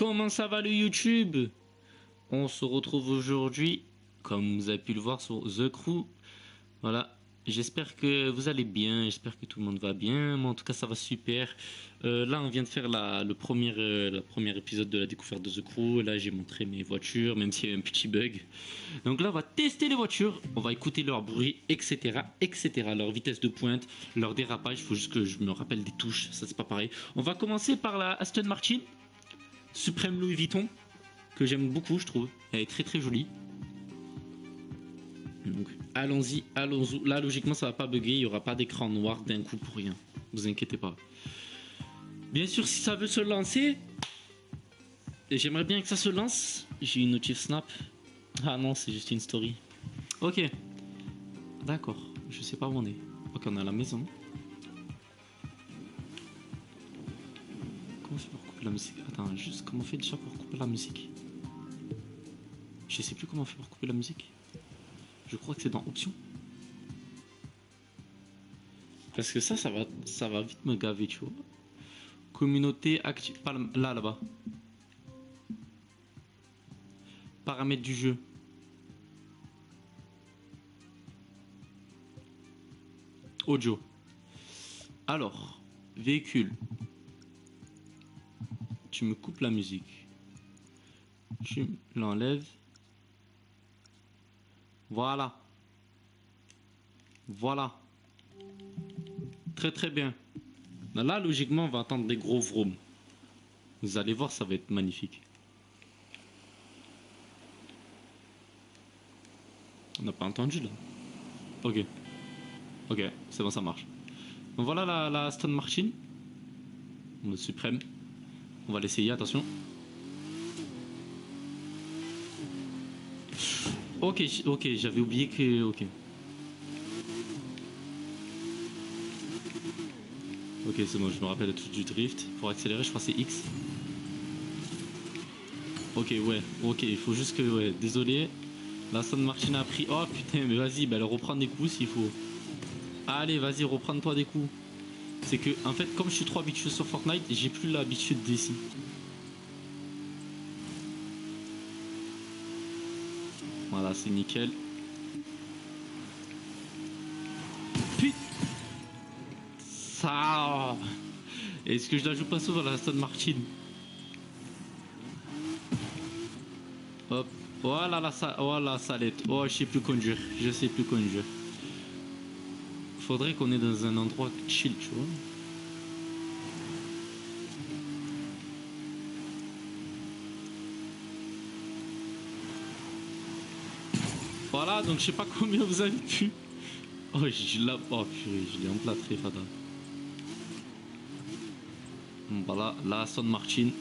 Comment ça va le YouTube? On se retrouve aujourd'hui, comme vous avez pu le voir sur The Crew. Voilà, j'espère que vous allez bien, j'espère que tout le monde va bien. Moi en tout cas ça va super. Là on vient de faire le premier épisode de la découverte de The Crew. Là j'ai montré mes voitures, même s'il y a un petit bug. Donc là on va tester les voitures, on va écouter leur bruit, etc. etc. Leur vitesse de pointe, leur dérapage. Il faut juste que je me rappelle des touches, ça c'est pas pareil. On va commencer par la Aston Martin Supreme Louis Vuitton, que j'aime beaucoup, je trouve. Elle est très très jolie. Donc allons-y, allons-y. Là logiquement ça va pas bugger, il y aura pas d'écran noir d'un coup pour rien. Vous inquiétez pas. Bien sûr si ça veut se lancer, et j'aimerais bien que ça se lance. J'ai une notif snap. Ah non c'est juste une story. Ok. D'accord, je sais pas où on est. Ok on est à la maison. Comment on fait pour couper la musique? Attends, juste comment on fait déjà pour couper la musique? Je sais plus comment on fait pour couper la musique. Je crois que c'est dans options. Parce que ça va vite me gaver, tu vois. Communauté active. Pas là, là-bas. Paramètres du jeu. Audio. Alors, véhicule. Tu me coupes la musique. Tu l'enlèves. Voilà. Voilà. Très très bien. Là, logiquement, on va entendre des gros vroom. Vous allez voir, ça va être magnifique. On n'a pas entendu là. Ok. Ok, c'est bon, ça marche. Donc voilà la Aston Martin. Le suprême. On va l'essayer, attention. Ok, ok, j'avais oublié que... Ok. Ok, c'est bon, je me rappelle tout du drift. Pour accélérer, je crois que c'est X. Ok, ouais, ok, il faut juste que... Ouais, désolé. La Aston Martin a pris... Oh putain, mais vas-y, bah elle reprend des coups s'il faut. Allez, vas-y, reprends-toi des coups. C'est que, en fait, comme je suis trop habitué sur Fortnite, j'ai plus l'habitude d'ici. Voilà, c'est nickel. Putain. Ça. Est-ce que je la joue pas souvent la Aston Martin? Hop. Voilà la salette. Oh, je sais plus conduire. Je sais plus conduire. Faudrait qu'on est dans un endroit chill, tu vois. Voilà, donc je sais pas combien vous avez pu. Oh, oh purée, je l'ai emplâtré, Fada. Voilà, la Aston Martin.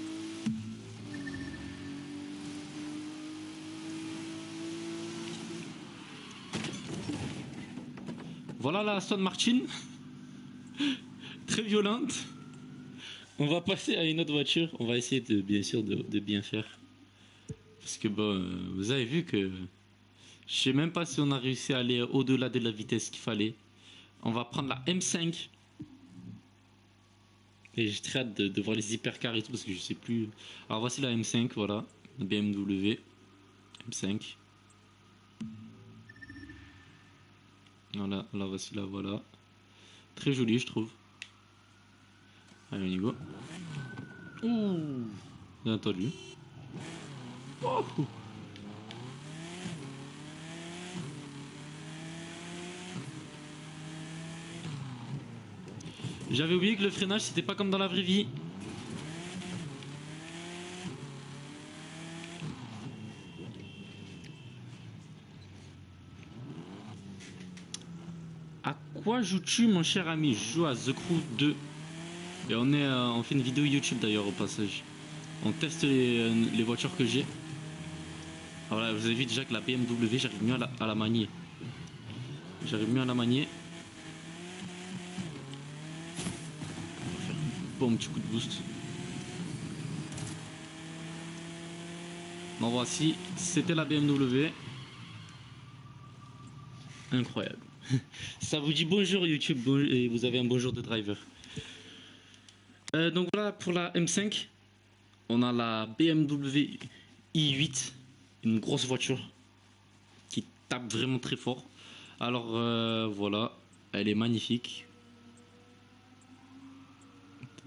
Voilà la Aston Martin. Très violente. On va passer à une autre voiture. On va essayer de bien sûr de bien faire. Parce que bon, vous avez vu que je sais même pas si on a réussi à aller au-delà de la vitesse qu'il fallait. On va prendre la M5. Et j'ai très hâte de voir les hypercars et tout parce que je sais plus. Alors voici la M5, voilà. La BMW M5. Voilà, là voici la voilà. Très jolie je trouve. Allez on y va. Ouh, bien entendu. Oh. J'avais oublié que le freinage c'était pas comme dans la vraie vie. À quoi joues-tu mon cher ami? Je joue à The Crew 2. Et on fait une vidéo YouTube d'ailleurs au passage. On teste les voitures que j'ai. Alors là, vous avez vu déjà que la BMW, j'arrive mieux à la manier. J'arrive mieux à la manier. On va faire un bon petit coup de boost. Bon voici, c'était la BMW. Incroyable. Ça vous dit bonjour YouTube et vous avez un bonjour de driver. Donc voilà pour la M5. On a la BMW i8, une grosse voiture qui tape vraiment très fort. Alors voilà, elle est magnifique.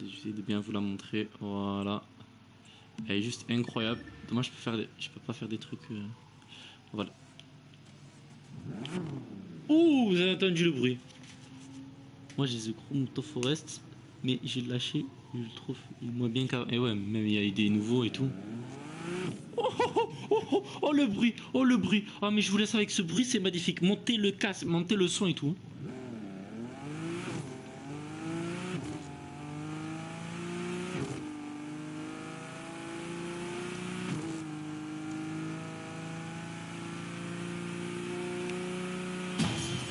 J'essaie de bien vous la montrer. Voilà, elle est juste incroyable. Dommage, je peux pas faire des trucs. Voilà. Ouh, vous avez entendu le bruit. Moi j'ai The Crew Moto Forest, mais j'ai lâché. Je le trouve moins bien qu'avant. Et ouais, même il y a eu des nouveaux et tout. Oh, oh, oh, oh, oh, oh, le bruit, oh le bruit. Ah mais je vous laisse avec ce bruit, c'est magnifique. Montez le casque, montez le son et tout.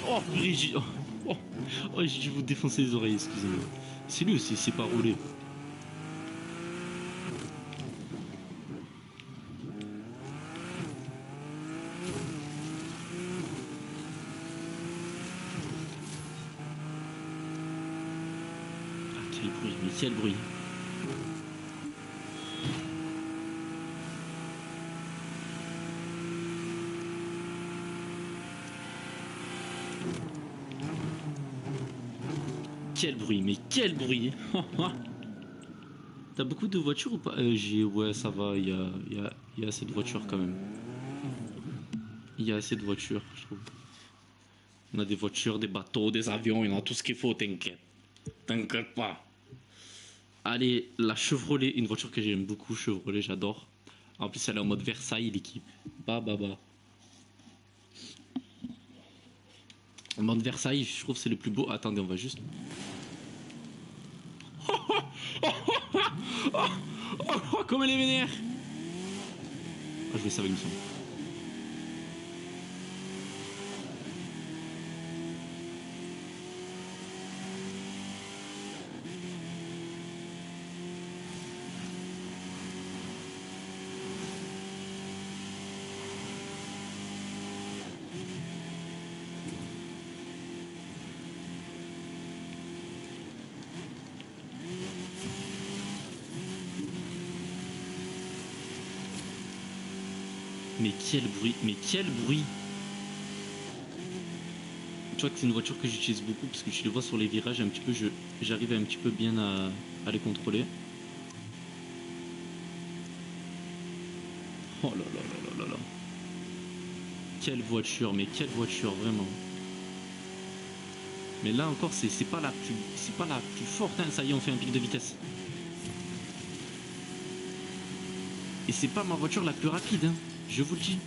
Oh, oh, oh, j'ai dû vous défoncer les oreilles, excusez-moi. C'est lui aussi, c'est pas roulé. Ah, quel bruit, mais quel bruit. Quel bruit, mais quel bruit. T'as beaucoup de voitures ou pas? Ouais, ça va, il y a assez de voitures quand même. Il y a assez de voitures, je trouve. On a des voitures, des bateaux, des avions, il y en a tout ce qu'il faut, t'inquiète. T'inquiète pas. Allez, la Chevrolet, une voiture que j'aime beaucoup, Chevrolet, j'adore. En plus, elle est en mode Versailles, l'équipe. Bah. En mode Versailles, je trouve que c'est le plus beau. Attendez, on va juste. Oh, comme elle est vénère. Oh, je vais ça avec le son. Mais quel bruit, mais quel bruit. Tu vois que c'est une voiture que j'utilise beaucoup parce que tu le vois sur les virages un petit peu, j'arrive un petit peu bien à les contrôler. Oh là là là là là là. Quelle voiture, mais quelle voiture vraiment. Mais là encore c'est pas la plus forte, hein. Ça y est, on fait un pic de vitesse. Et c'est pas ma voiture la plus rapide, hein. Je vous le dis.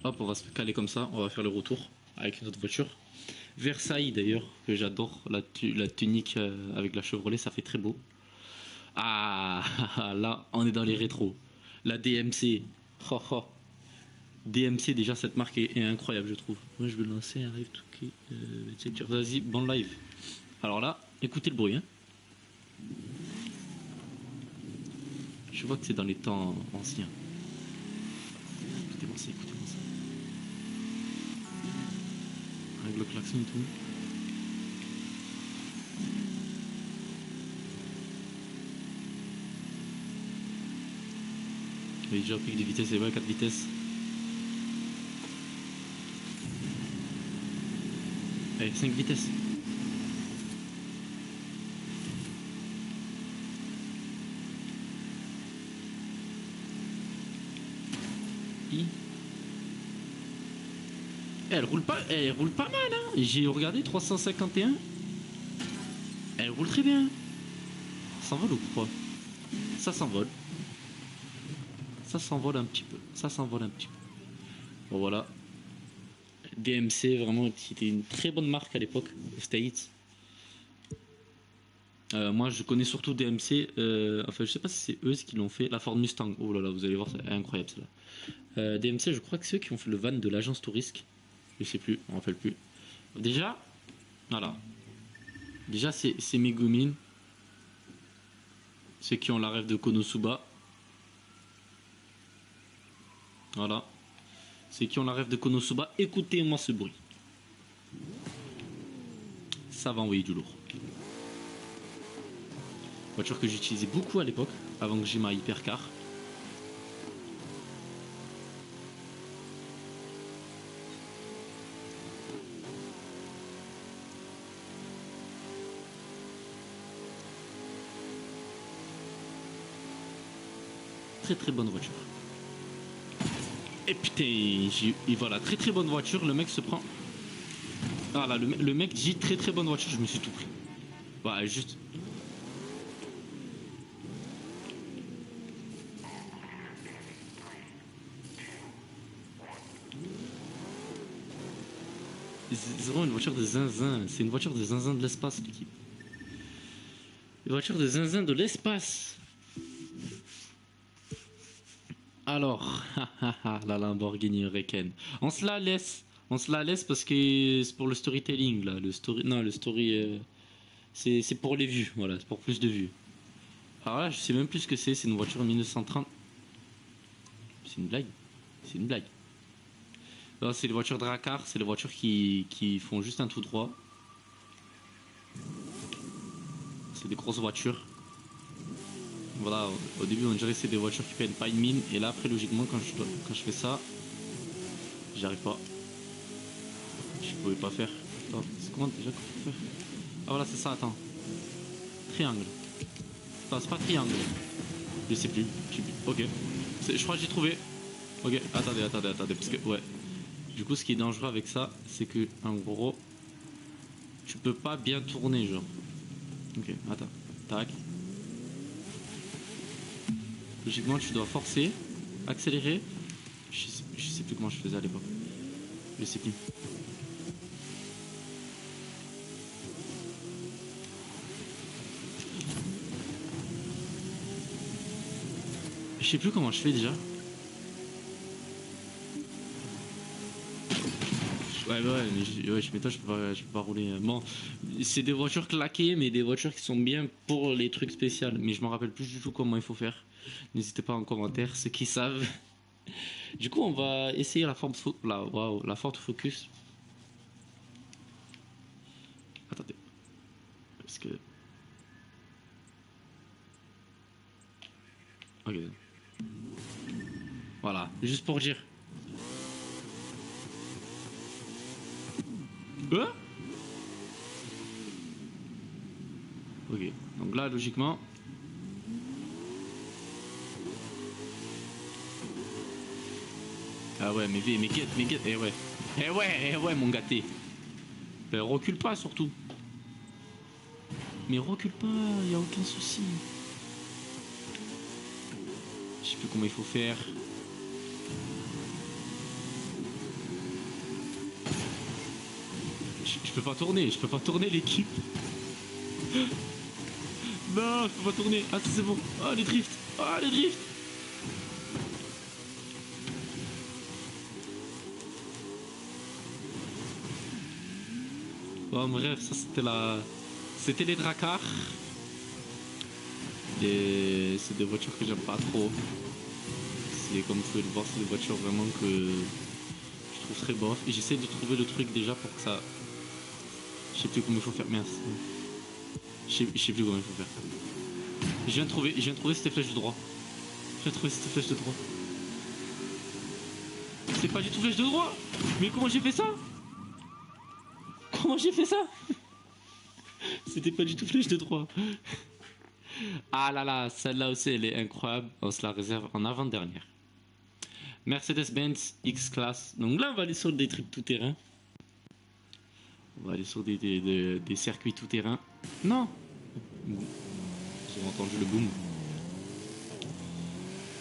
Hop, on va se caler comme ça, on va faire le retour avec une autre voiture. Versailles d'ailleurs, que j'adore, la tunique avec la Chevrolet, ça fait très beau. Ah, là, on est dans les rétros. La DMC. Oh, oh. DMC, déjà, cette marque est incroyable, je trouve. Moi, je vais lancer un live tout qui. Vas-y, bon live. Alors là, écoutez le bruit. Hein. Je vois que c'est dans les temps anciens. Écoutez-moi ça, écoutez-moi ça. Avec le klaxon et tout. Il déjà pris des vitesses, et ouais, 4 vitesses. Allez, 5 vitesses. Elle roule pas mal, hein. J'ai regardé 351. Elle roule très bien. Ça s'envole ou quoi? Ça s'envole. Ça s'envole un petit peu. Ça s'envole un petit peu. Bon voilà. DMC, vraiment, c'était une très bonne marque à l'époque, aux States. Moi, je connais surtout DMC. Enfin, je sais pas si c'est eux qui l'ont fait. La Ford Mustang. Oh là là, vous allez voir, c'est incroyable celle-là. DMC, je crois que c'est eux qui ont fait le van de l'agence Tourisque. Je sais plus, on ne rappelle plus. Déjà, voilà. Déjà, c'est Megumi. Ceux qui ont la rêve de Konosuba. Voilà. Ceux qui ont la rêve de Konosuba, écoutez-moi ce bruit. Ça va envoyer du lourd. Voiture que j'utilisais beaucoup à l'époque, avant que j'ai ma hypercar. Très très bonne voiture. Et putain, et voilà, très très bonne voiture, le mec se prend... Ah là, le mec dit très très bonne voiture, je me suis tout pris. Bah juste... C'est vraiment une voiture de zinzin, c'est une voiture de zinzin de l'espace l'équipe. Une voiture de zinzin de l'espace. Alors, la Lamborghini Huracan. On se la laisse parce que c'est pour le storytelling là, le story, non le story, c'est pour les vues, voilà, c'est pour plus de vues. Alors là, je sais même plus ce que c'est une voiture 1930. C'est une blague, c'est une blague. Non, c'est les voitures Drakkar, c'est les voitures qui font juste un tout droit. C'est des grosses voitures. Voilà, au début on dirait que c'est des voitures qui prennent pas une mine, et là après logiquement quand je fais ça, j'y arrive pas. Je pouvais pas faire. Attends, c'est comment déjà qu'on peut faire? Ah voilà, c'est ça, attends. Triangle. Attends, c'est pas triangle. Je sais plus. Ok. Je crois que j'ai trouvé. Ok, attendez, parce que, ouais. Du coup, ce qui est dangereux avec ça, c'est que, en gros, tu peux pas bien tourner, genre. Ok, attends. Tac. Logiquement, tu dois forcer, accélérer. Je sais plus comment je faisais à l'époque. Je sais plus. Je sais plus comment je fais déjà. Ouais, mais je m'étonne, je peux pas rouler. Bon, c'est des voitures claquées, mais des voitures qui sont bien pour les trucs spéciaux. Mais je me rappelle plus du tout comment il faut faire. N'hésitez pas en commentaire, ceux qui savent. Du coup, on va essayer la Ford Focus. Attendez. Parce que... Ok. Voilà, juste pour dire. Hein? Ok, donc là, logiquement... Ah ouais, mais guette, eh ouais, mon gâté. Ben, recule pas, surtout. Mais recule pas, y a aucun souci. Je sais plus comment il faut faire. Je peux pas tourner l'équipe. Non, je peux pas tourner. Ah, c'est bon. Ah, les drifts. Ah, les drifts. Bon, bref, ça c'était les Drakkar. Et c'est des voitures que j'aime pas trop. C'est comme vous pouvez le voir, c'est des voitures vraiment que je trouve très bof. Et j'essaie de trouver le truc déjà pour que ça... Je sais plus comment il faut faire. Merci. Je sais plus comment il faut faire. Je viens de trouver cette flèche de droit. C'est pas du tout flèche de droit. Mais comment j'ai fait ça? C'était pas du tout flèche de droit. Ah là là, celle-là aussi elle est incroyable. On se la réserve en avant-dernière. Mercedes-Benz X-Class. Donc là on va aller sur des trucs tout-terrain. On va aller sur des circuits tout-terrain. Non. J'ai entendu le boom.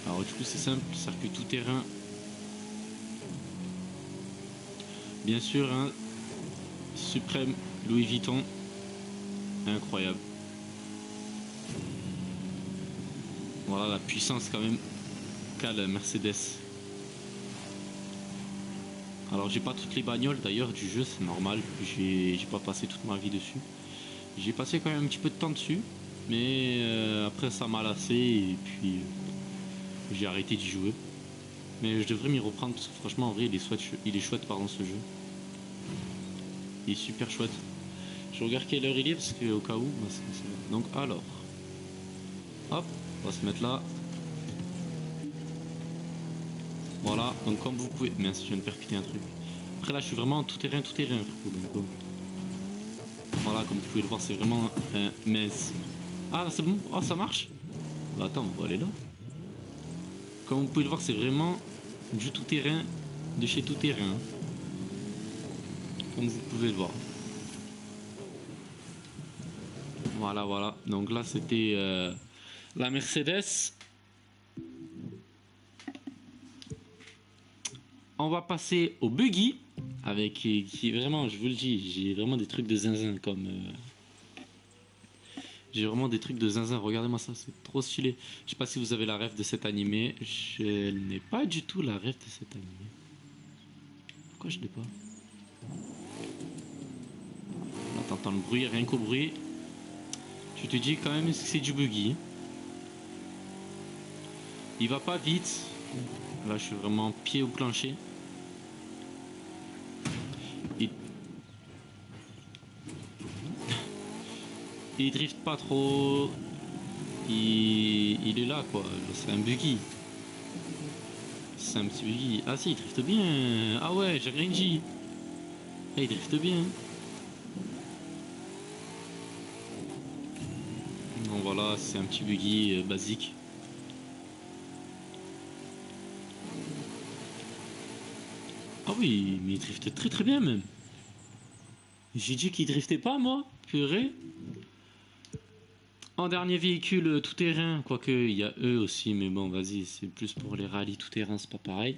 Alors du coup c'est simple, circuit tout-terrain. Bien sûr, hein, Suprême Louis Vuitton. Incroyable. Voilà la puissance quand même qu'a la Mercedes. Alors j'ai pas toutes les bagnoles d'ailleurs du jeu, c'est normal. J'ai pas passé toute ma vie dessus. J'ai passé quand même un petit peu de temps dessus. Mais après ça m'a lassé et puis j'ai arrêté d'y jouer. Mais je devrais m'y reprendre parce que franchement en vrai il est chouette pardon ce jeu. Il est super chouette. Je regarde quelle heure il est parce que au cas où. Donc alors. Hop, on va se mettre là. Voilà, donc comme vous pouvez... Mince, je viens de percuter un truc. Après là, je suis vraiment tout terrain, frérot. Donc, voilà, comme vous pouvez le voir, c'est vraiment mince. Ah, là, c'est bon. Oh, ça marche. Bah, attends, on va aller là. Comme vous pouvez le voir, c'est vraiment du tout terrain, de chez tout terrain. Comme vous pouvez le voir. Voilà, voilà. Donc là, c'était la Mercedes. On va passer au buggy. Avec qui vraiment, je vous le dis, j'ai vraiment des trucs de zinzin comme. J'ai vraiment des trucs de zinzin. Regardez-moi ça, c'est trop stylé. Je sais pas si vous avez la ref de cet animé. Je n'ai pas du tout la ref de cet animé. Pourquoi je l'ai pas? Là, t'entends le bruit, rien qu'au bruit. Tu te dis quand même que c'est du buggy. Il va pas vite. Là, je suis vraiment pied au plancher. Il drift pas trop. Il est là quoi. C'est un buggy. C'est un petit buggy. Ah si, il drift bien. Ah ouais, j'ai rien dit. Ah, il drift bien. Donc voilà, c'est un petit buggy basique. Ah oui, mais il drift très très bien même. J'ai dit qu'il driftait pas moi. Purée. En dernier véhicule tout terrain, quoique il y a eux aussi, mais bon vas-y, c'est plus pour les rallyes tout terrain, c'est pas pareil.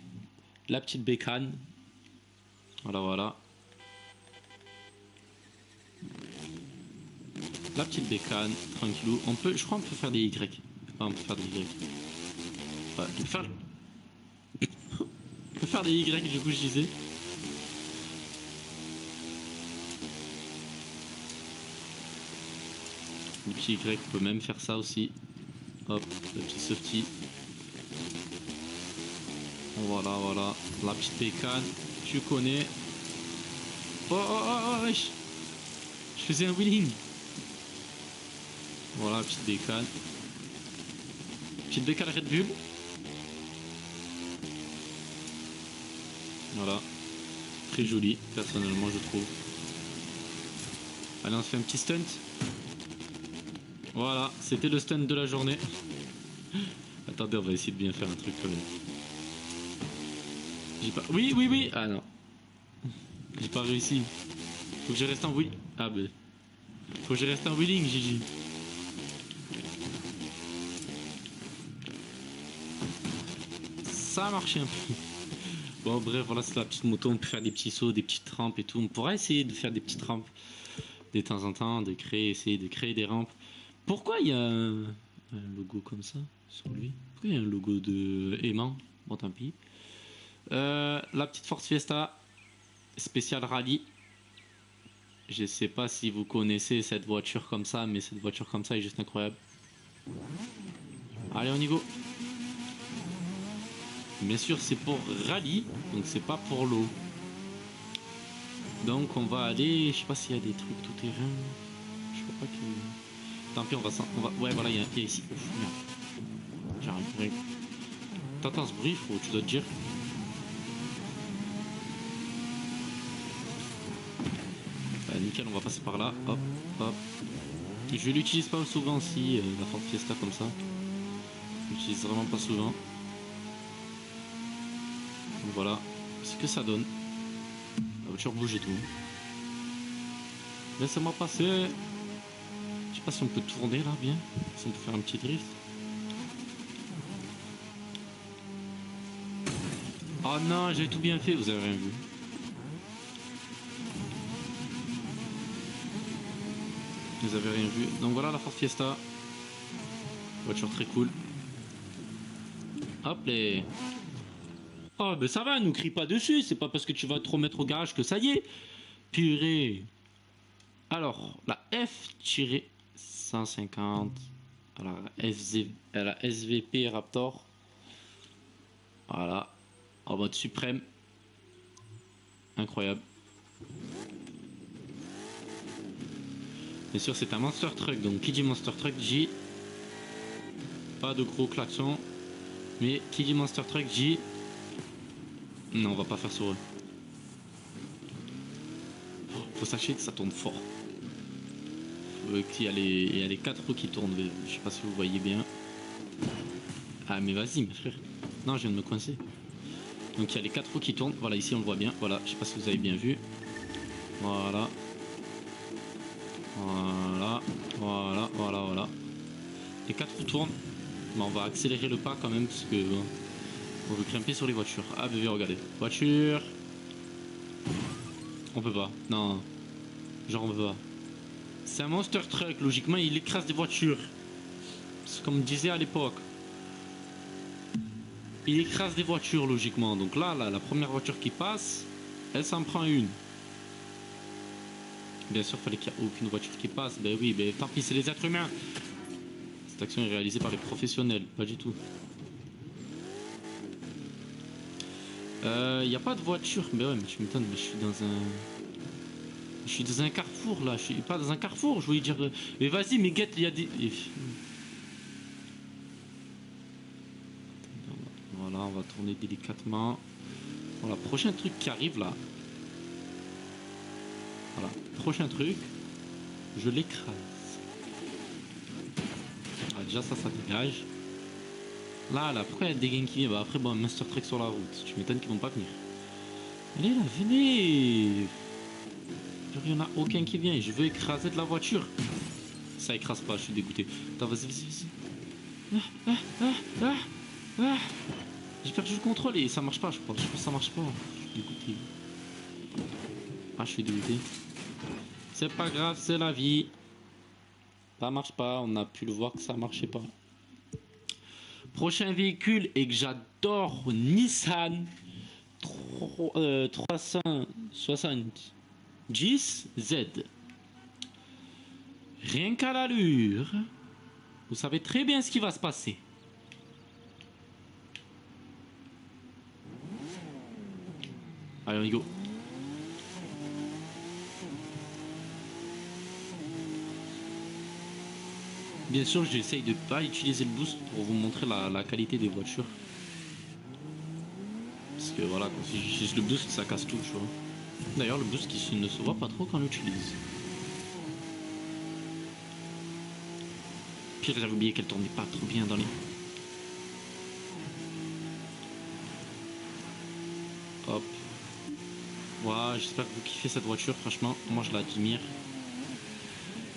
La petite bécane. Voilà, voilà. La petite bécane, tranquillou. On peut, je crois qu'on peut faire des Y. Ah, on peut faire des Y. Ouais, on peut faire des Y, du coup je disais. Le petit Y, on peut même faire ça aussi. Hop, le petit softy. Voilà, voilà. La petite bécane, tu connais. Oh, oh, oh, oh, wesh. Je faisais un wheeling. Voilà, petite bécane. Petite bécane Red Bull. Voilà. Très joli, personnellement, je trouve. Allez, on se fait un petit stunt. Voilà, c'était le stunt de la journée. Attendez, on va essayer de bien faire un truc quand même. J'ai pas... Oui, oui, oui. Ah non. J'ai pas réussi. Faut que je reste en wheel. Ah ben. Faut que je reste en wheeling, Gigi. Ça a marché un peu. Bon, bref, voilà, c'est la petite moto. On peut faire des petits sauts, des petites rampes et tout. On pourra essayer de faire des petites rampes de temps en temps, essayer de créer des rampes. Pourquoi il y a un logo comme ça sur lui? Pourquoi il y a un logo de aimant? Bon, tant pis. La petite Ford Fiesta spécial rallye. Je sais pas si vous connaissez cette voiture comme ça, mais cette voiture comme ça est juste incroyable. Allez, on y go. Bien sûr, c'est pour rallye, donc c'est pas pour l'eau. Donc on va aller, je sais pas s'il y a des trucs tout terrain. Je crois pas que. Tant pis, on va. Ouais, voilà, il y a ici. Ouf, merde. J'arrive. T'entends ce bruit, tu dois te dire. Nickel, on va passer par là. Hop, hop. Je l'utilise pas souvent si la Ford Fiesta comme ça. Je l'utilise vraiment pas souvent. Donc voilà, ce que ça donne. La voiture bouge et tout. Laissez-moi passer. Je sais pas si on peut tourner là bien. Si on peut faire un petit drift. Oh non, j'ai tout bien fait, vous avez rien vu. Vous avez rien vu. Donc voilà la Ford Fiesta. Voiture très cool. Hop les. Oh ben ça va, nous crie pas dessus. C'est pas parce que tu vas trop mettre au garage que ça y est. Purée. Alors, la F-150. Alors, la SVP Raptor. Voilà. En mode suprême. Incroyable. Bien sûr, c'est un Monster Truck. Donc, qui dit Monster Truck dit Pas de gros klaxons. Mais qui dit Monster Truck dit... Non, on va pas faire sur eux. Faut sachez que ça tourne fort. Il y a les 4 roues qui tournent. Je sais pas si vous voyez bien. Ah mais vas-y mes frères. Non, je viens de me coincer. Donc il y a les 4 roues qui tournent. Voilà, ici on le voit bien. Voilà, je sais pas si vous avez bien vu. Voilà. Voilà. Voilà, voilà, voilà. Les 4 roues tournent. Mais on va accélérer le pas quand même parce que on veut grimper sur les voitures. Ah bébé, regardez. Voiture. On peut pas. Non. Genre on peut pas. C'est un monster truck. Logiquement, il écrase des voitures. C'est comme on disait à l'époque. Il écrase des voitures logiquement. Donc là, la première voiture qui passe, elle s'en prend une. Bien sûr, il fallait qu'il n'y ait aucune voiture qui passe. Ben oui, ben tant pis, c'est les êtres humains. Cette action est réalisée par les professionnels, pas du tout. Il n'y a pas de voiture. Ben ouais, mais tu m'étonnes, mais je suis dans un... Je suis dans un carrefour là, je suis pas dans un carrefour, je voulais dire... Mais vas-y, mais guette, il y a des... Voilà, on va tourner délicatement. Voilà, prochain truc qui arrive là. Voilà, prochain truc, je l'écrase. Ah, déjà ça dégage. Là, pourquoi il y a des gangs qui viennent? Bah après, bon, Monster Truck sur la route. Tu m'étonnes qu'ils vont pas venir. Allez là, venez. Il n'y en a aucun qui vient. Je veux écraser de la voiture. Ça écrase pas, je suis dégoûté. Attends, vas-y, vas-y. J'ai perdu le contrôle et ça marche pas, je crois. Je pense que ça marche pas. Je suis dégoûté. Ah, je suis dégoûté. C'est pas grave, c'est la vie. Ça marche pas, on a pu le voir que ça marchait pas. Prochain véhicule et que j'adore, Nissan 370 Z. Rien qu'à l'allure, vous savez très bien ce qui va se passer. Allez, on y go. Bien sûr, j'essaye de pas utiliser le boost pour vous montrer la qualité des voitures. Parce que voilà, quand j'utilise le boost, ça casse tout, tu vois. D'ailleurs, le boost qui ne se voit pas trop quand on l'utilise. Pire, j'avais oublié qu'elle tournait pas trop bien dans les... Hop. Voilà, j'espère que vous kiffez cette voiture, franchement, moi je l'admire.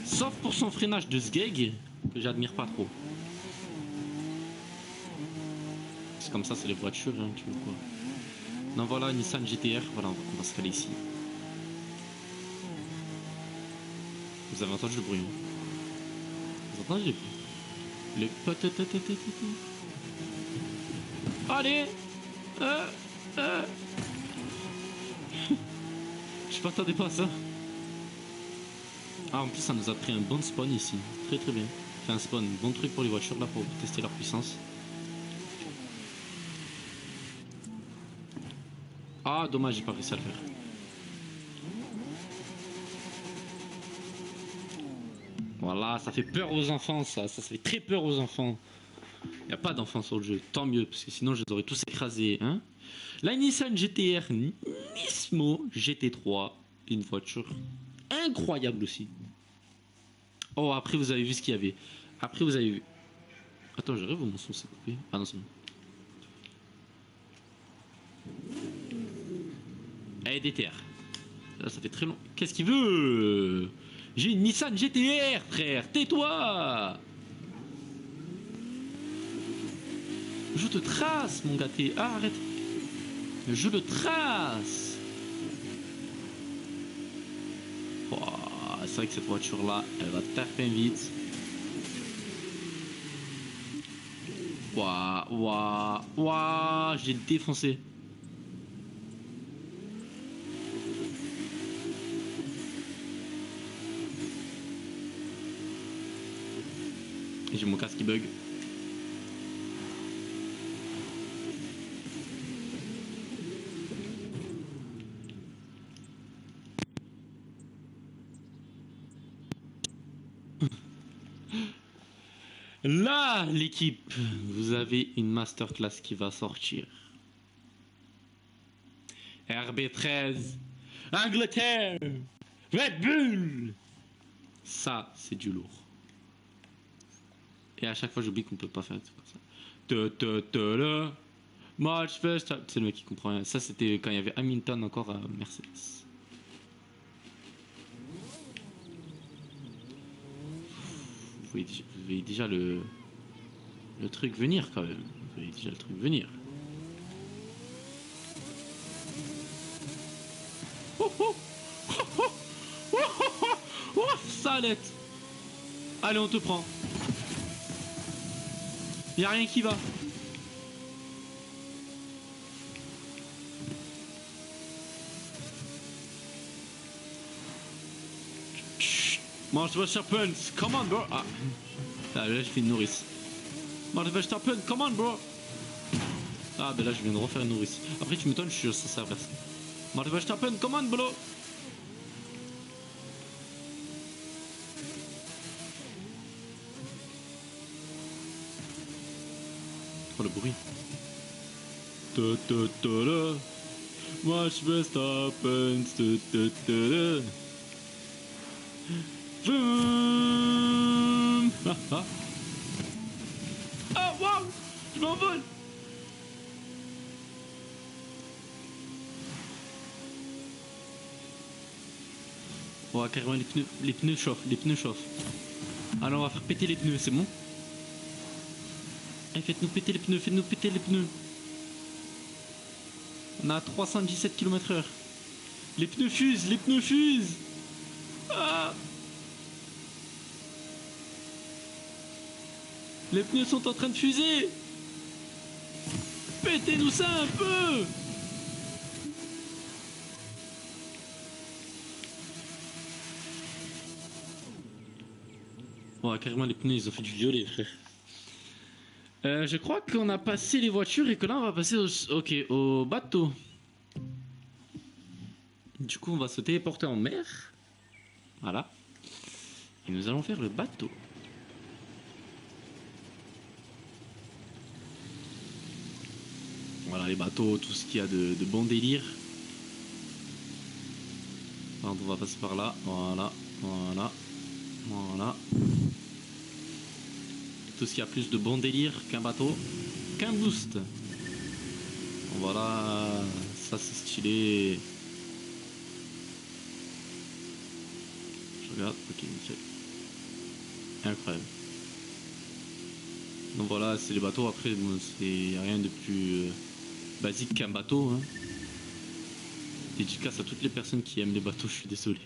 Sauf pour son freinage de sgeg, que j'admire pas trop. C'est comme ça, c'est les voitures, hein, tu veux quoi. Non, voilà, Nissan GTR, voilà, on va se caler ici. Vous avez entendu le bruit, hein. Vous entendez le bruit? Le... Allez. Je m'attendais pas à ça. Ah, en plus, ça nous a pris un bon spawn ici. Très très bien. Fait un spawn, bon truc pour les voitures là pour tester leur puissance. Ah, dommage, j'ai pas réussi à le faire. Voilà, ça fait peur aux enfants, ça fait très peur aux enfants. Il n'y a pas d'enfants sur le jeu, tant mieux, parce que sinon je les aurais tous écrasés. Hein. La Nissan GTR Nismo GT3, une voiture incroyable aussi. Oh, après vous avez vu ce qu'il y avait. Après vous avez vu. Attends, j'arrive où mon son s'est coupé? Ah non, c'est bon. Allez, DTR. Là, ça fait très long. Qu'est-ce qu'il veut? J'ai une Nissan GTR, frère. Tais-toi. Je te trace, mon gâté. Ah, arrête. Je le trace. Oh, c'est vrai que cette voiture-là, elle va taper vite. Waouh, waouh, waouh, j'ai défoncé. J'ai mon casque qui bug. Là, l'équipe, vous avez une masterclass qui va sortir. RB13, Angleterre, Red Bull. Ça, c'est du lourd. Et à chaque fois, j'oublie qu'on peut pas faire des trucs comme ça. Là. Match first. C'est le mec qui comprend rien. Ça, c'était quand il y avait Hamilton encore à Mercedes. Vous voyez déjà le truc venir quand même. Vous voyez déjà le truc venir. Oh oh oh oh oh oh oh oh, salette. Allez, on te prend. Y'a rien qui va. Mange Verstappen, come on bro. Ah, là je fais une nourrice. Mange Verstappen, come on bro. Ah ben là je viens de refaire une nourrice. Après tu m'étonnes, je suis sur sa verse. Mange Verstappen, come on bro. Oh le bruit. Mange Verstappen. Ah ah. Ah waouh, je m'envole. Oh carrément les pneus chauffent, les pneus chauffent. Alors on va faire péter les pneus, c'est bon? Allez, faites-nous péter les pneus, faites-nous péter les pneus. On a 317 km/h. Les pneus fusent, les pneus fusent. Ah, les pneus sont en train de fuser. Pétez-nous ça un peu. Oh, carrément les pneus ils ont fait du violet frère. Je crois qu'on a passé les voitures et que là on va passer au bateau. Du coup on va se téléporter en mer. Voilà. Et nous allons faire le bateau. Voilà les bateaux, tout ce qu'il y a de bon délire. Alors, on va passer par là. Voilà. Voilà. Voilà. Tout ce qui a plus de bon délire qu'un bateau, qu'un boost. Voilà, ça c'est stylé. Je regarde, ok, nickel. Incroyable. Donc voilà, c'est les bateaux. Après, bon, c'est rien de plus basique qu'un bateau. Hein. Dédicace à toutes les personnes qui aiment les bateaux, je suis désolé.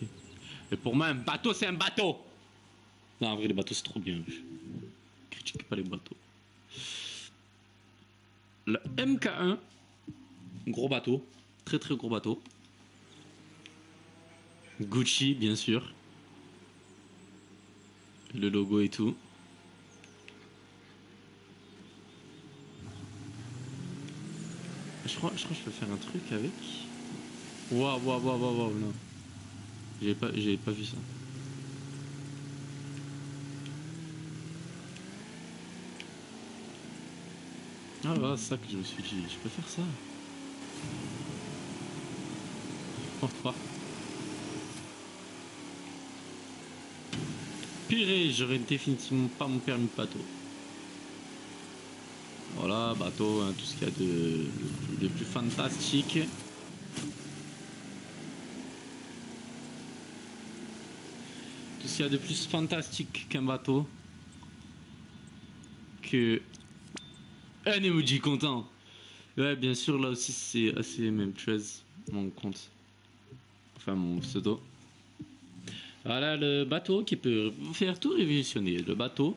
Mais pour moi, un bateau, c'est un bateau. Non, en vrai, les bateaux, c'est trop bien. Critique pas les bateaux. Le MK1, gros bateau, très très gros bateau. Gucci, bien sûr. Le logo et tout. Je crois que je peux faire un truc avec. Waouh, waouh, waouh, waouh, waouh, non. J'ai pas vu ça. Ah voilà, c'est ça que je me suis dit, je peux faire ça. Oh, oh. Purée, j'aurais définitivement pas mon permis de bateau. Voilà, bateau, hein, tout ce qu'il y a de plus fantastique. Tout ce qu'il y a de plus fantastique qu'un bateau. Que... Un emoji content. Ouais, bien sûr, là aussi c'est assez même chose, mon compte. Enfin, mon pseudo. Voilà le bateau qui peut vous faire tout révolutionner. Le bateau.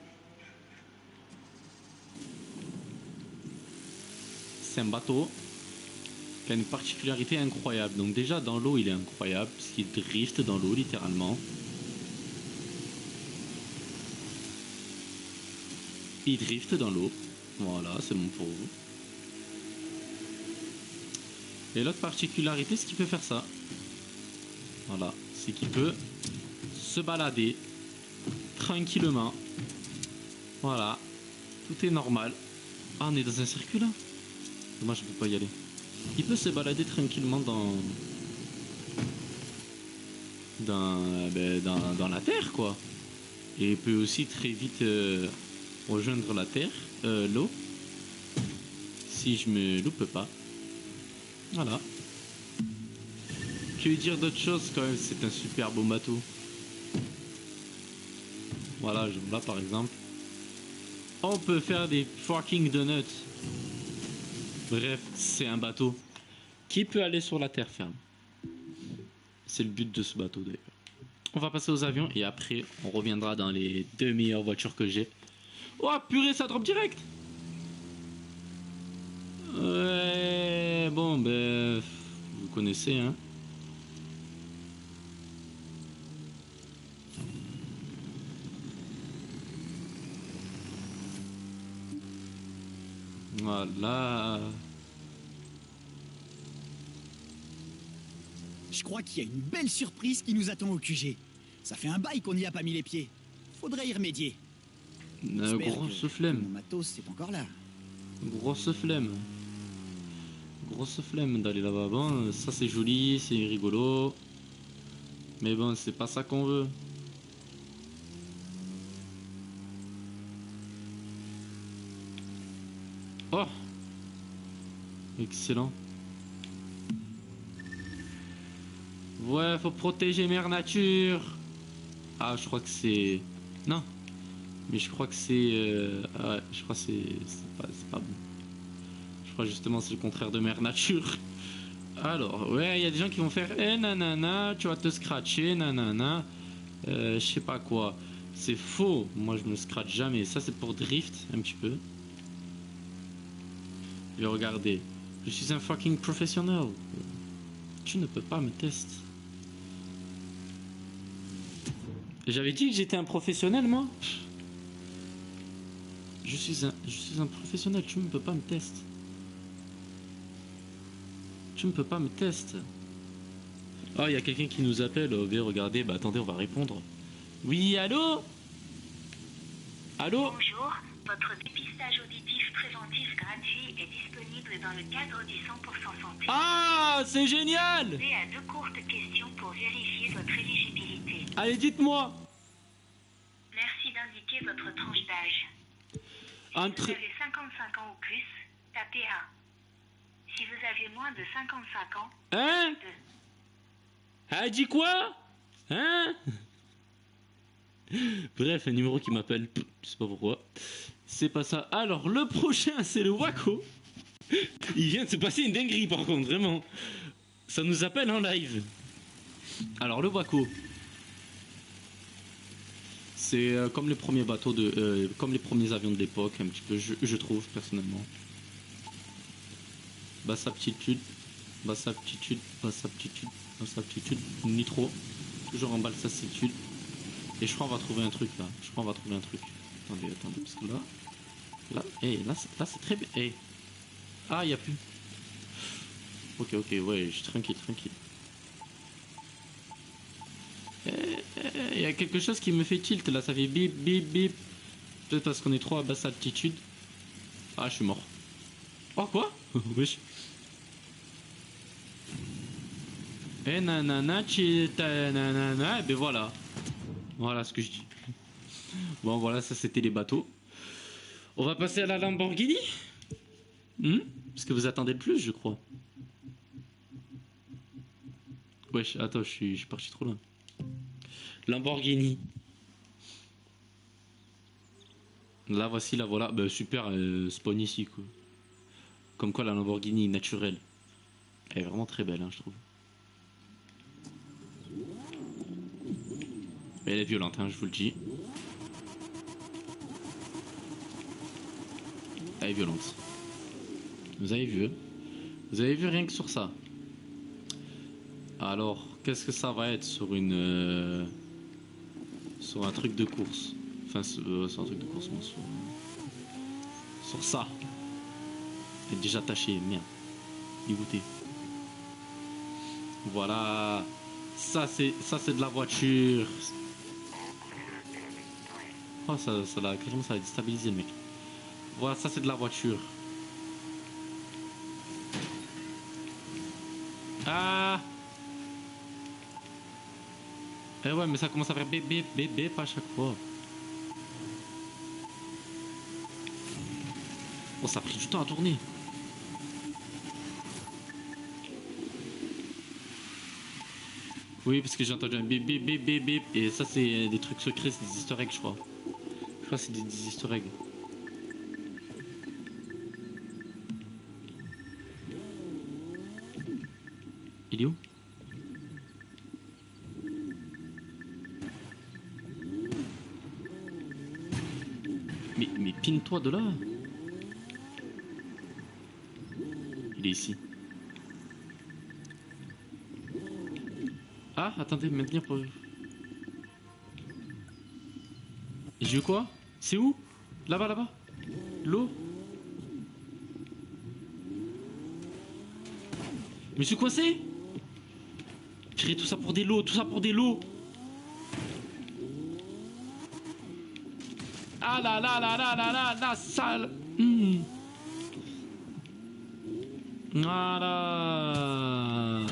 C'est un bateau qui a une particularité incroyable. Donc déjà dans l'eau il est incroyable parce qu'il drift dans l'eau littéralement. Il drift dans l'eau. Voilà, c'est bon pour vous. Et l'autre particularité, c'est qu'il peut faire ça. Voilà, c'est qu'il peut se balader tranquillement. Voilà, Tout est normal. Ah, on est dans un circuit là? Moi, je peux pas y aller. Il peut se balader tranquillement dans la terre, quoi. Et il peut aussi très vite rejoindre la terre, l'eau, si je me loupe pas. Voilà. Que dire d'autre chose quand même, c'est un super beau bateau. Voilà, là par exemple. On peut faire des fucking donuts. Bref, c'est un bateau qui peut aller sur la terre ferme. C'est le but de ce bateau d'ailleurs. On va passer aux avions et après on reviendra dans les 2 meilleures voitures que j'ai. Oh purée, ça drop direct. Ouais, bon ben, vous connaissez hein. Voilà. Je crois qu'il y a une belle surprise qui nous attend au QG. Ça fait un bail qu'on n'y a pas mis les pieds. Faudrait y remédier. J'espère Grosse que flemme. mon matos c'est encore là. Grosse flemme. Grosse flemme d'aller là-bas. Bon, ça c'est joli, c'est rigolo. Mais bon, c'est pas ça qu'on veut. Oh! Excellent. Ouais, faut protéger Mère Nature. Ah, je crois que c'est... Non. Mais je crois que c'est... Ah ouais, je crois que c'est pas bon. Je crois justement c'est le contraire de Mère Nature. Alors, ouais, il y a des gens qui vont faire... Eh nanana, tu vas te scratcher, nanana. Je sais pas quoi. C'est faux. Moi, je me scratch jamais. Ça, c'est pour drift, un petit peu. Et regardez. Je suis un fucking professionnel. Tu ne peux pas me tester. J'avais dit que j'étais un professionnel, moi. Je suis un professionnel. Tu ne peux pas me tester. Tu ne peux pas me tester. Oh, il y a quelqu'un qui nous appelle. Oh, regardez. Bah, attendez, on va répondre. Oui, allô? Allô? Bonjour, votre dépistage auditif préventif gratuit est disponible dans le cadre du 100% santé. Ah, c'est génial! Répondez à 2 courtes questions pour vérifier votre éligibilité. Allez, dites-moi. Merci d'indiquer votre tranche d'âge. Si Entre... vous avez 55 ans ou plus, tapez 1. Si vous avez moins de 55 ans, Hein? 2. Ah, dit quoi? Hein? Bref, un numéro qui m'appelle, je sais pas pourquoi. C'est pas ça. Alors, le prochain, c'est le Waco. Il vient de se passer une dinguerie, par contre, vraiment. Ça nous appelle en live. Alors, le Waco. C'est comme les premiers bateaux de... comme les premiers avions de l'époque, un petit peu, je trouve, personnellement. Basse aptitude. Basse aptitude. Basse aptitude. Basse aptitude. Nitro. Toujours en basse aptitude. Et je crois qu'on va trouver un truc là. Je crois qu'on va trouver un truc. Attendez, parce que là. Là, là c'est très bien. Hey. Ah, il n'y a plus. Ok, ouais, je suis tranquille. Il y a quelque chose qui me fait tilt là, ça fait bip. Peut-être parce qu'on est trop à basse altitude. Ah, je suis mort. Oh, quoi? Wesh. Eh nanana, nanana, et ben voilà. Voilà ce que je dis. Bon, voilà, ça c'était les bateaux. On va passer à la Lamborghini. Parce que vous attendez le plus, je crois. Wesh, attends, je suis parti trop loin. Lamborghini. Là, voici, la voilà. Bah, super, spawn ici, quoi. Comme quoi, la Lamborghini naturelle. Elle est vraiment très belle, hein, je trouve. Mais elle est violente, hein, je vous le dis. Elle est violente. Vous avez vu? Vous avez vu rien que sur ça. Alors, qu'est-ce que ça va être sur une... sur un truc de course? Enfin, sur un truc de course, non, sur ça. Elle est déjà tachée, merde. Dégoûté. Voilà. Ça c'est de la voiture. Oh, ça l'a carrément, ça a déstabilisé le mec. Voilà, ça c'est de la voiture. Ah. Eh ouais, mais ça commence à faire bip bip bip bip à chaque fois. Oh, ça a pris du temps à tourner. Oui, parce que j'ai entendu un bip bip bip bip bip. Et ça, c'est des trucs secrets, c'est des easter eggs, je crois. Je crois que c'est des easter eggs. Il est où? Mais pine-toi de là. Il est ici. Ah, attendez, maintenir pour... J'ai eu quoi? C'est où? Là-bas, là-bas. L'eau. Mais je suis coincé. J'ai tout ça pour des lots, tout ça pour des lots. Ah là là là là là là, la sale. Voilà.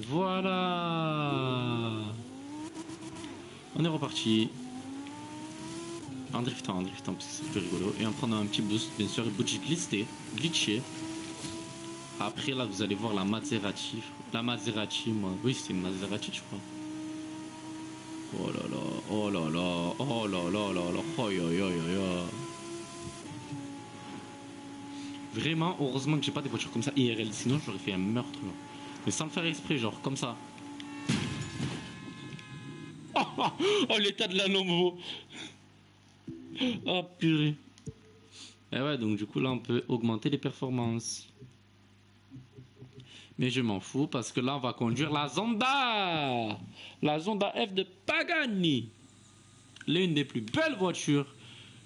Voilà. On est reparti. En driftant, parce que c'est plus rigolo. Et en prenant un petit boost, bien sûr, le boost glitché. Après, là, vous allez voir la Maserati. La Maserati, moi. Oui, c'est une Maserati, je crois. Oh là là, oh là là, oh là là là là, oh yo yo yo yo. Vraiment, heureusement que j'ai pas des voitures comme ça IRL, sinon j'aurais fait un meurtre. Genre. Mais sans le faire exprès, genre comme ça. Oh l'état de la Lambo. Oh purée. Et ouais, donc du coup là on peut augmenter les performances. Mais je m'en fous parce que là on va conduire la Zonda. La Zonda F de Pagani. L'une des plus belles voitures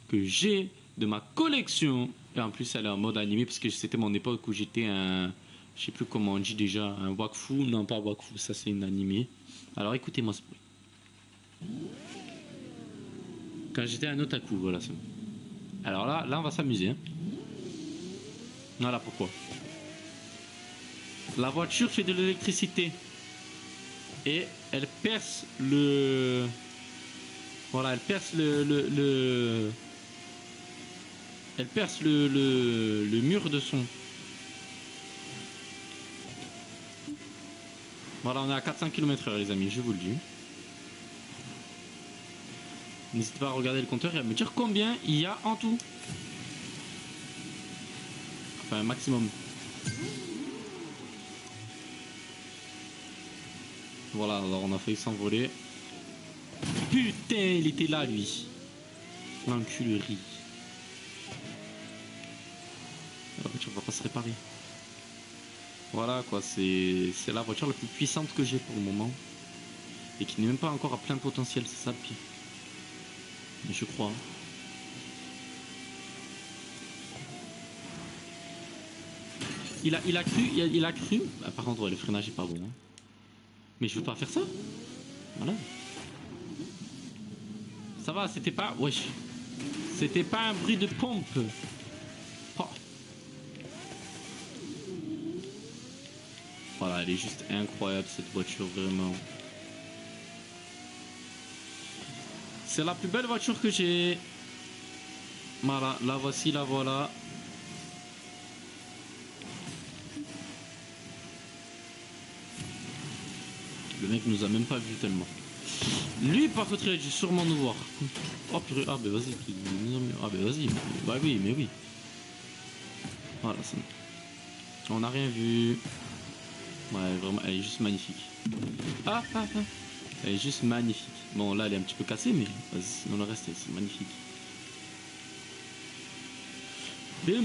que j'ai de ma collection. Et en plus elle est en mode animé parce que c'était mon époque où j'étais un... Je sais plus comment on dit déjà. Un wakfu. Non pas wakfu, ça c'est une animé. Alors écoutez-moi ce bruit. Quand j'étais un otaku, voilà ça. Alors là on va s'amuser. Hein. Voilà pourquoi. La voiture fait de l'électricité. Et elle perce le... Voilà, elle perce elle perce le mur de son. Voilà, on est à 400 km/h les amis, je vous le dis. N'hésitez pas à regarder le compteur et à me dire combien il y a en tout. Enfin, un maximum. Voilà, alors on a failli s'envoler. Putain, il était là, lui. L'enculerie. La voiture va pas se réparer. Voilà, quoi, c'est la voiture la plus puissante que j'ai pour le moment. Et qui n'est même pas encore à plein potentiel, c'est ça le pire. Mais je crois. Il a cru. Ah, par contre, ouais, le freinage est pas bon. Hein. Mais je veux pas faire ça. Voilà. Ça va, c'était pas... Wesh. C'était pas un bruit de pompe. Oh. Voilà, elle est juste incroyable cette voiture, vraiment. C'est la plus belle voiture que j'ai. Voilà, la voici, la voilà. Le mec nous a même pas vu tellement. Lui, par contre, il a dû sûrement nous voir. Oh purée, ah bah vas-y. Ah bah vas-y. Bah oui, mais oui. Voilà, ça... On n'a rien vu. Ouais, vraiment, elle est juste magnifique. Ah. Elle est juste magnifique. Bon, là, elle est un petit peu cassée, mais sinon le reste, c'est magnifique. Bim.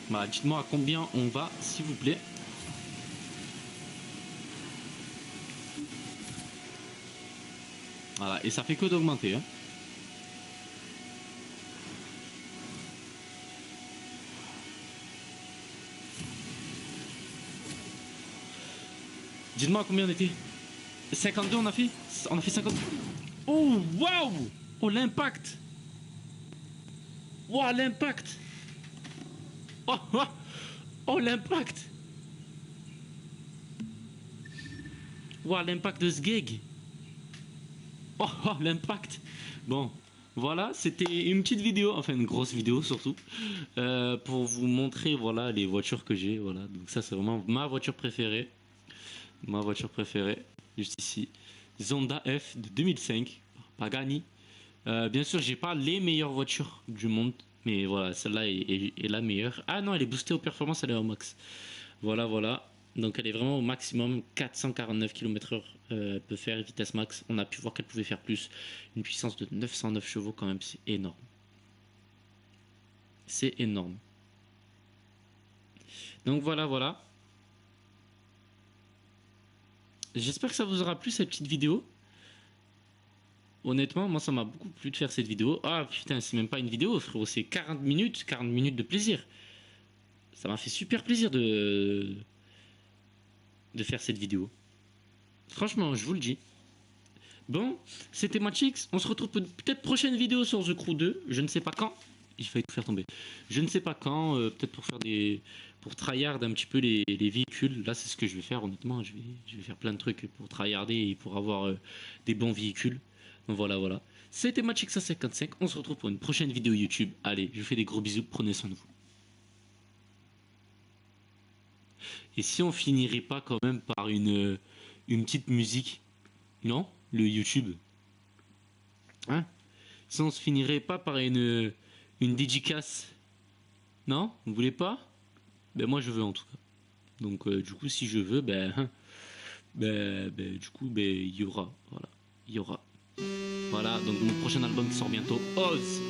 Bah, dites-moi à combien on va, s'il vous plaît. Voilà, et ça fait que d'augmenter. Hein. Dites-moi à combien on était. 52 on a fait 50. Oh waouh. Oh, l'impact. Wow, l'impact. Oh, oh, oh, l'impact. Wow, l'impact de ce gag. Oh, oh, l'impact. Bon, voilà, c'était une petite vidéo, enfin une grosse vidéo surtout, pour vous montrer, voilà, les voitures que j'ai, voilà. Donc ça, c'est vraiment ma voiture préférée. Ma voiture préférée, juste ici. Zonda F de 2005, Pagani. Bien sûr, j'ai pas les meilleures voitures du monde, mais voilà, celle-là est la meilleure. Ah non, elle est boostée aux performances, elle est au max. Voilà, voilà. Donc elle est vraiment au maximum, 449 km/h peut faire, vitesse max. On a pu voir qu'elle pouvait faire plus. Une puissance de 909 chevaux quand même, c'est énorme. C'est énorme. Donc voilà, voilà. J'espère que ça vous aura plu cette petite vidéo. Honnêtement, moi ça m'a beaucoup plu de faire cette vidéo. Ah putain, c'est même pas une vidéo frérot, c'est 40 minutes de plaisir. Ça m'a fait super plaisir de faire cette vidéo. Franchement, je vous le dis. Bon, c'était Matchix. On se retrouve peut-être prochaine vidéo sur The Crew 2. Je ne sais pas quand. J'ai failli tout faire tomber. Je ne sais pas quand. Peut-être pour faire pour tryhard un petit peu les véhicules. Là, c'est ce que je vais faire. Honnêtement, je vais faire plein de trucs pour tryharder et pour avoir des bons véhicules. Donc voilà, voilà. C'était Matchix à 55. On se retrouve pour une prochaine vidéo YouTube. Allez, je vous fais des gros bisous. Prenez soin de vous. Et si on finirait pas quand même par une petite musique, non? Le YouTube. Hein? Si on se finirait pas par une dédicace. Non? Vous voulez pas? Ben moi je veux en tout cas. Donc du coup si je veux, du coup il y aura. Voilà. Il y aura. Voilà, donc mon prochain album qui sort bientôt. Oz!